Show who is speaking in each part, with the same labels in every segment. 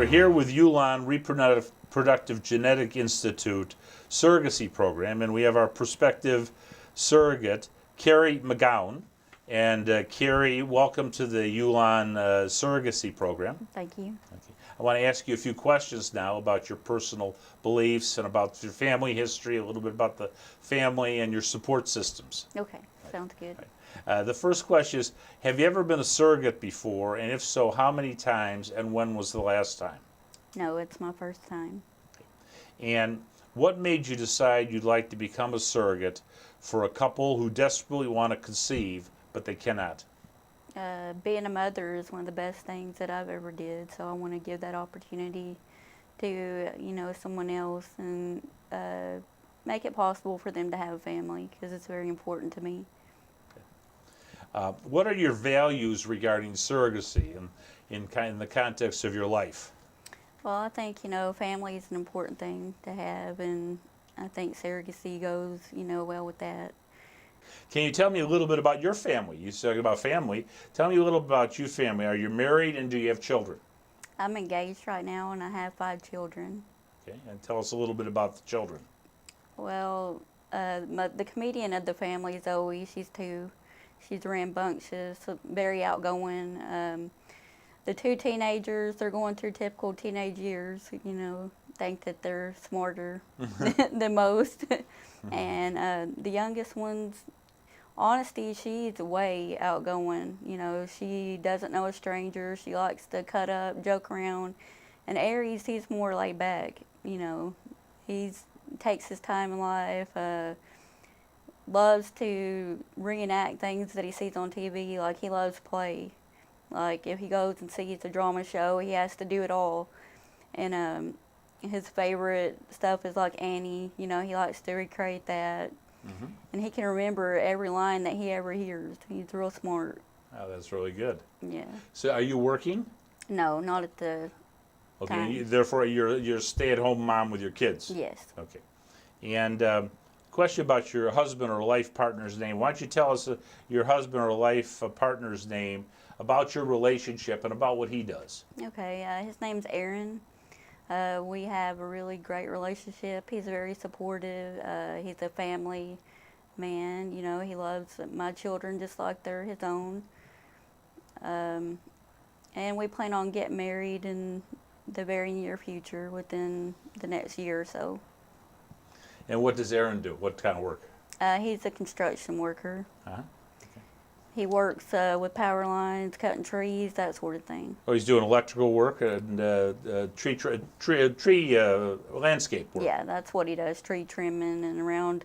Speaker 1: We're here with Ulan Reproductive Genetic Institute Surrogacy Program, and we have our prospective surrogate, Carrie McGowan. And Carrie, welcome to the Ulan Surrogacy Program.
Speaker 2: Thank you.
Speaker 1: Okay. I want to ask you a few questions now about your personal beliefs and about your family history, a little bit about the family and your support systems.
Speaker 2: Okay, sounds good.
Speaker 1: The first question is, have you ever been a surrogate before, and if so, how many times, and when was the last time?
Speaker 2: No, it's my first time.
Speaker 1: And what made you decide you'd like to become a surrogate for a couple who desperately want to conceive, but they cannot?
Speaker 2: Being a mother is one of the best things that I've ever did, so I want to give that opportunity to, someone else and make it possible for them to have a family, because it's very important to me.
Speaker 1: What are your values regarding surrogacy in the context of your life?
Speaker 2: Well, I think, family is an important thing to have, and I think surrogacy goes, well with that.
Speaker 1: Can you tell me a little bit about your family? You talking about family. Tell me a little about your family. Are you married and do you have children?
Speaker 2: I'm engaged right now and I have 5 children.
Speaker 1: Okay, and tell us a little bit about the children.
Speaker 2: Well, the comedian of the family, Zoe, she's 2. She's rambunctious, very outgoing. The 2 teenagers, they're going through typical teenage years, think that they're smarter than most. And the youngest one's, honesty, she's way outgoing. She doesn't know a stranger. She likes to cut up, joke around. And Aries, he's more laid back. He takes his time in life, loves to reenact things that he sees on TV. Like, he loves play. Like, if he goes and sees a drama show, he has to do it all. And his favorite stuff is like Annie. He likes to recreate that. Mm-hmm. And he can remember every line that he ever hears. He's real smart.
Speaker 1: Oh, that's really good.
Speaker 2: Yeah.
Speaker 1: So are you working?
Speaker 2: No, not at the time.
Speaker 1: Therefore you're a stay-at-home mom with your kids?
Speaker 2: Yes.
Speaker 1: Okay. And question about your husband or life partner's name. Why don't you tell us your husband or life partner's name, about your relationship, and about what he does?
Speaker 2: Okay. His name's Aaron. We have a really great relationship. He's very supportive. He's a family man. He loves my children just like they're his own. And we plan on getting married in the very near future, within the next year or so.
Speaker 1: And what does Aaron do? What kind of work?
Speaker 2: He's a construction worker.
Speaker 1: Uh-huh.
Speaker 2: He works with power lines, cutting trees, that sort of thing.
Speaker 1: Oh, he's doing electrical work and tree landscape work.
Speaker 2: Yeah, that's what he does, tree trimming and around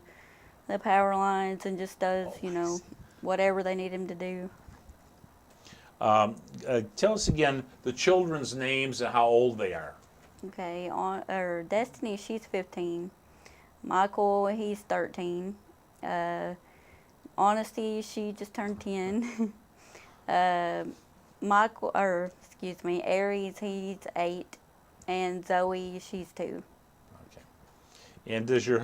Speaker 2: the power lines, and just does, whatever they need him to do.
Speaker 1: Tell us again the children's names and how old they are.
Speaker 2: Okay, Destiny, she's 15. Michael, he's 13. Honesty, she just turned 10. Aries, he's 8, and Zoe, she's 2.
Speaker 1: Okay. And does your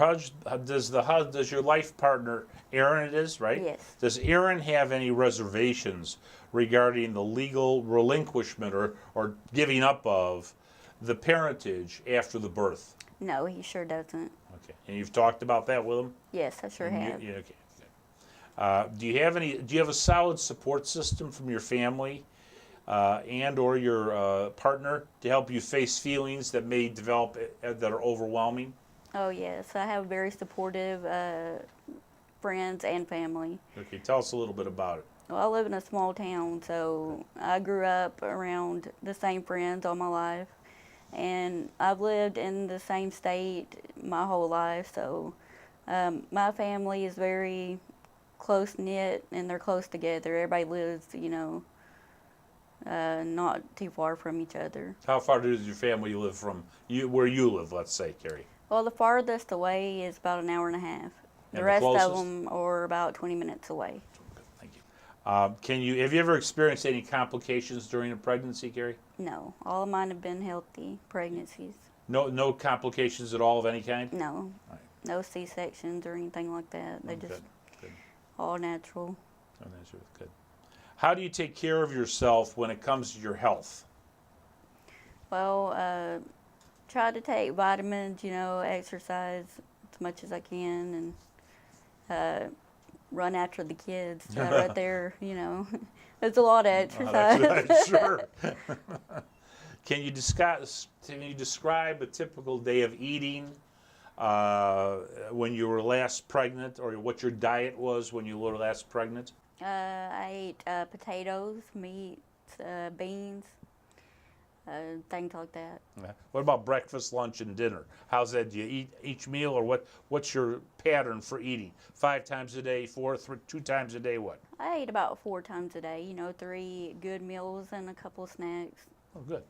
Speaker 1: life partner, Aaron, it is, right?
Speaker 2: Yes.
Speaker 1: Does Aaron have any reservations regarding the legal relinquishment or giving up of the parentage after the birth?
Speaker 2: No, he sure doesn't.
Speaker 1: Okay. And you've talked about that with him?
Speaker 2: Yes, I sure have.
Speaker 1: Okay. Do you have a solid support system from your family and or your partner to help you face feelings that may develop that are overwhelming?
Speaker 2: Oh yes, I have very supportive friends and family.
Speaker 1: Okay, tell us a little bit about it.
Speaker 2: Well, I live in a small town, so I grew up around the same friends all my life, and I've lived in the same state my whole life, so my family is very close-knit, and they're close together. Everybody lives, not too far from each other.
Speaker 1: How far does your family live from where you live, let's say, Carrie?
Speaker 2: Well, the farthest away is about an hour and a half. The rest of them are about 20 minutes away.
Speaker 1: Thank you. Have you ever experienced any complications during a pregnancy, Carrie?
Speaker 2: No, all of mine have been healthy pregnancies.
Speaker 1: No complications at all of any kind?
Speaker 2: No. Right. No C-sections or anything like that. They just
Speaker 1: good.
Speaker 2: All natural.
Speaker 1: Oh, natural, good. How do you take care of yourself when it comes to your health?
Speaker 2: Well, try to take vitamins, exercise as much as I can, and run after the kids. Right there, there's a lot of exercise.
Speaker 1: Sure. Can you describe a typical day of eating when you were last pregnant, or what your diet was when you were last pregnant?
Speaker 2: I ate potatoes, meat, beans, things like that.
Speaker 1: What about breakfast, lunch, and dinner? How's that? Do you eat each meal, or what's your pattern for eating? 5 times a day, 2 times a day, what?
Speaker 2: I ate about 4 times a day, 3 good meals and a couple snacks.
Speaker 1: Oh, good.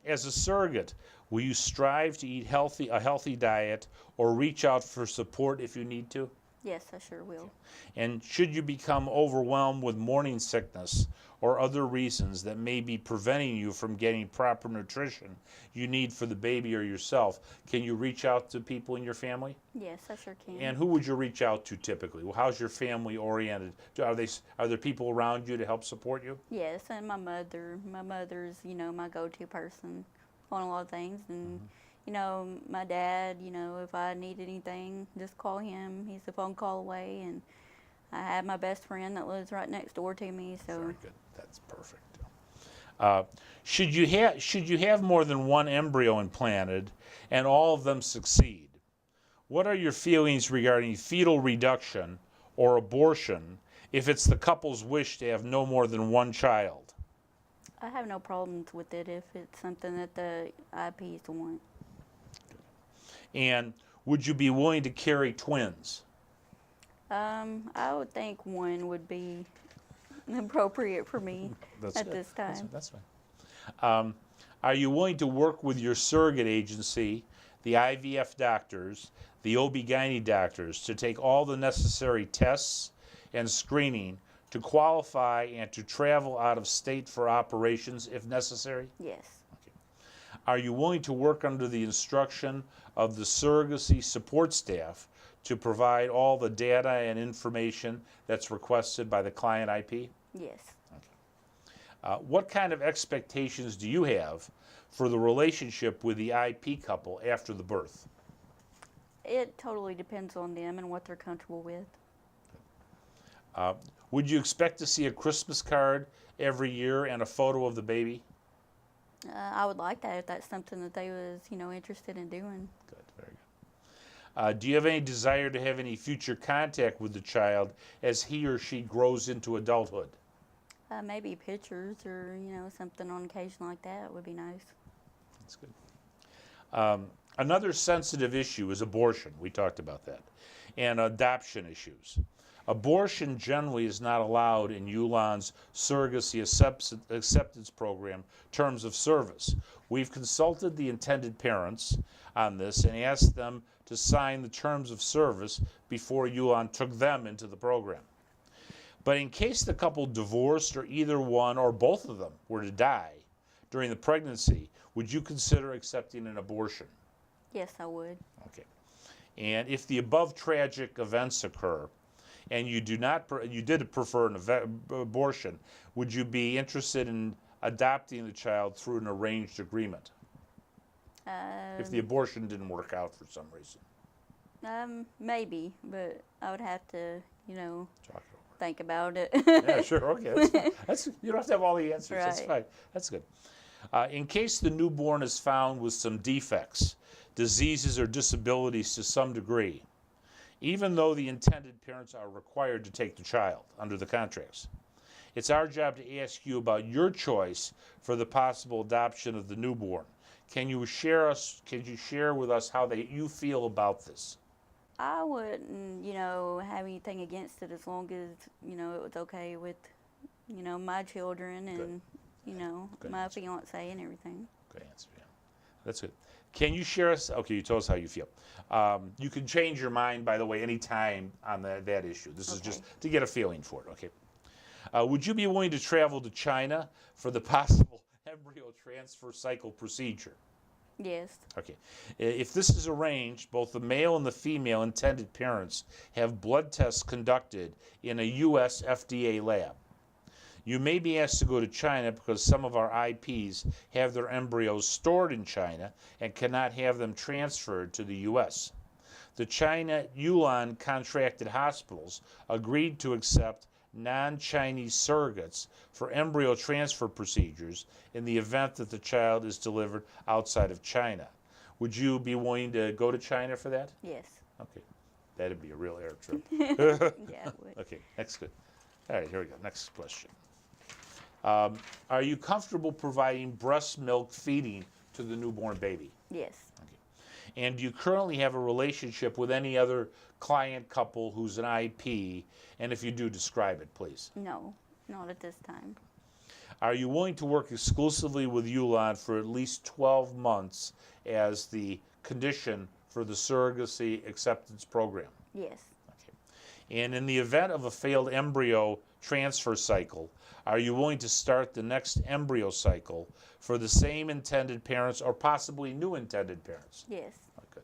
Speaker 1: As a surrogate, will you strive to eat a healthy diet, or reach out for support if you need to?
Speaker 2: Yes, I sure will.
Speaker 1: And should you become overwhelmed with morning sickness or other reasons that may be preventing you from getting proper nutrition you need for the baby or yourself, can you reach out to people in your family?
Speaker 2: Yes, I sure can.
Speaker 1: And who would you reach out to typically? Well, how's your family oriented? Are there people around you to help support you?
Speaker 2: Yes, and my mother. My mother's, my go-to person on a lot of things. And, my dad, if I need anything, just call him. He's a phone call away. And I have my best friend that lives right next door to me. So
Speaker 1: very good. That's perfect. Should you have more than one embryo implanted and all of them succeed? What are your feelings regarding fetal reduction or abortion if it's the couple's wish to have no more than one child?
Speaker 2: I have no problems with it if it's something that the IPs want.
Speaker 1: And would you be willing to carry twins?
Speaker 2: I would think one would be appropriate for me at this time.
Speaker 1: That's fine. Are you willing to work with your surrogate agency, the IVF doctors, the OB/GYN doctors, to take all the necessary tests and screening to qualify and to travel out of state for operations if necessary?
Speaker 2: Yes.
Speaker 1: Okay. Are you willing to work under the instruction of the surrogacy support staff to provide all the data and information that's requested by the client IP?
Speaker 2: Yes.
Speaker 1: Okay. What kind of expectations do you have for the relationship with the IP couple after the birth?
Speaker 2: It totally depends on them and what they're comfortable with.
Speaker 1: Would you expect to see a Christmas card every year and a photo of the baby?
Speaker 2: I would like that if that's something that they was, interested in doing.
Speaker 1: Good, very good. Do you have any desire to have any future contact with the child as he or she grows into adulthood?
Speaker 2: Maybe pictures or, something on occasion like that would be nice.
Speaker 1: That's good. Another sensitive issue is abortion. We talked about that. And adoption issues. Abortion generally is not allowed in ULAN's surrogacy acceptance program terms of service. We've consulted the intended parents on this and asked them to sign the terms of service before ULAN took them into the program. But in case the couple divorced or either one or both of them were to die during the pregnancy, would you consider accepting an abortion?
Speaker 2: Yes, I would.
Speaker 1: Okay. And if the above tragic events occur, and you did prefer an abortion, would you be interested in adopting the child through an arranged agreement? If the abortion didn't work out for some reason.
Speaker 2: Maybe, but I would have to,
Speaker 1: Talk it over.
Speaker 2: think about it.
Speaker 1: Yeah, sure. Okay, that's fine. You don't have to have all the answers.
Speaker 2: Right.
Speaker 1: That's fine. That's good. In case the newborn is found with some defects, diseases, or disabilities to some degree, even though the intended parents are required to take the child under the contracts, it's our job to ask you about your choice for the possible adoption of the newborn. Can you share with us how you feel about this?
Speaker 2: I wouldn't, have anything against it as long as, it was okay with, my children and,
Speaker 1: Good
Speaker 2: my
Speaker 1: answer.
Speaker 2: fiance and everything.
Speaker 1: Good answer, yeah. That's good. Can you share us? Okay, you told us how you feel. You can change your mind, by the way, anytime on that issue. This is just to get a feeling for it, okay? Would you be willing to travel to China for the possible embryo transfer cycle procedure?
Speaker 2: Yes.
Speaker 1: Okay. If this is arranged, both the male and the female intended parents have blood tests conducted in a U.S. FDA lab. You may be asked to go to China because some of our IPs have their embryos stored in China and cannot have them transferred to the U.S. The China Yulon contracted hospitals agreed to accept non-Chinese surrogates for embryo transfer procedures in the event that the child is delivered outside of China. Would you be willing to go to China for that?
Speaker 2: Yes.
Speaker 1: Okay, that'd be a real air trip.
Speaker 2: Yeah, it would.
Speaker 1: Okay, next good. All right, here we go. Next question. Are you comfortable providing breast milk feeding to the newborn baby?
Speaker 2: Yes.
Speaker 1: Okay. And do you currently have a relationship with any other client couple who's an IP? And if you do, describe it, please.
Speaker 2: No, not at this time.
Speaker 1: Are you willing to work exclusively with Yulon for at least 12 months as the condition for the surrogacy acceptance program?
Speaker 2: Yes.
Speaker 1: Okay. And in the event of a failed embryo transfer cycle, are you willing to start the next embryo cycle for the same intended parents or possibly new intended parents?
Speaker 2: Yes.
Speaker 1: Good.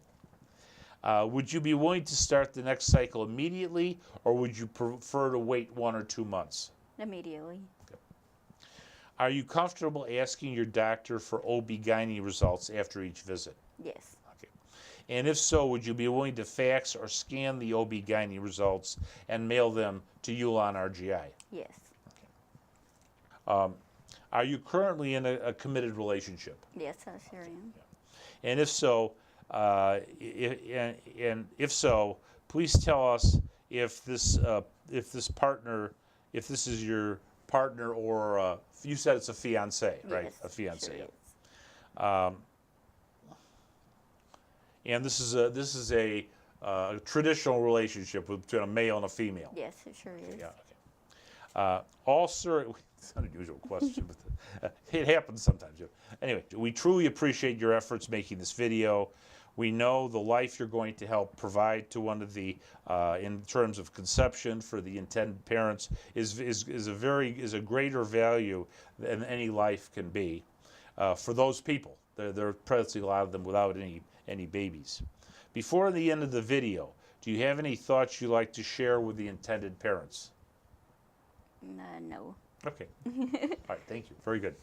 Speaker 1: Would you be willing to start the next cycle immediately, or would you prefer to wait 1 or 2 months?
Speaker 2: Immediately.
Speaker 1: Are you comfortable asking your doctor for OB-GYN results after each visit?
Speaker 2: Yes.
Speaker 1: Okay. And if so, would you be willing to fax or scan the OB-GYN results and mail them to Yulon RGI?
Speaker 2: Yes.
Speaker 1: Are you currently in a committed relationship?
Speaker 2: Yes, I sure am.
Speaker 1: And if so, if so, please tell us if this is your partner, or you said it's a fiance, right?
Speaker 2: Yes,
Speaker 1: A fiance.
Speaker 2: sure
Speaker 1: Yeah.
Speaker 2: is.
Speaker 1: And this is a traditional relationship between a male and a female.
Speaker 2: Yes, it sure is.
Speaker 1: Yeah. Okay. It's an unusual question, but it happens sometimes. Anyway, we truly appreciate your efforts making this video. We know the life you're going to help provide to one of the, in terms of conception for the intended parents, is a greater value than any life can be for those people. There are presently a lot of them without any babies. Before the end of the video, do you have any thoughts you'd like to share with the intended parents?
Speaker 2: No.
Speaker 1: Okay. All right, thank you. Very good.